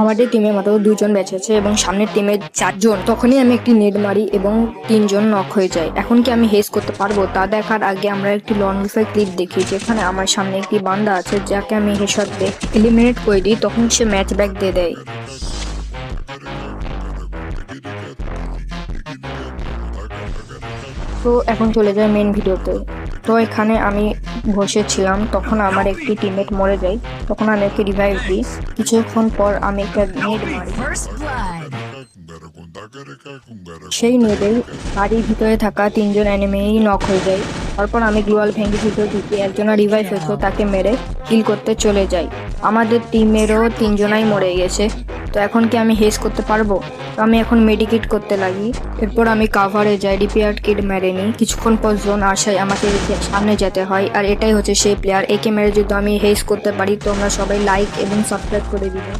আমাদের টিমে মাত্র 2 জন বেঁচে আছে এবং সামনের টিমে 4 জন। তখনই আমি একটি নেট মারি এবং 3 জন নক হয়ে যায়। এখন কি আমি হেজ করতে পারবো তা দেখার আগে আমরা একটি লং রিফাই ক্লিপ দেখি, যেখানে আমার সামনে একটি বান্দা আছে যাকে আমি হেডশট দিয়ে এলিমিনেট করে দিই। তখন সে ম্যাচ ব্যাক দিয়ে দেয়। তো এখন চলে যায় মেন ভিডিওতে। তো এখানে আমি বসেছিলাম, তখন আমার একটি টিমমেট মরে যায়। তখন আমি ওকে রিভাইভ দিই। কিছুক্ষণ পর আমি একটা নেট মারি। সেই নেটেই বাড়ির ভিতরে থাকা 3 জন এনিমিই নক হয়ে যায়। তারপর আমি গ্লোয়াল ভেঙে ভিতরে ঢুকে একজনের রিভাইভ হয়েছে তাকে মেরে কিল করতে চলে যাই। আমাদের টিমেরও 3 জনাই মরে গেছে। তো এখন কি আমি হেজ করতে পারবো? তো আমি এখন মেডিকেট করতে লাগি। এরপর আমি কাভারে যাই, রিপেয়ার কিট মেরে নিই। কিছুক্ষণ পর জোন আসায় আমাকে সামনে যেতে হয়, আর এটাই হচ্ছে সেই প্লেয়ার। একে মেরে যদি আমি হেজ করতে পারি, তোমরা সবাই লাইক এবং সাবস্ক্রাইব করে দিবে।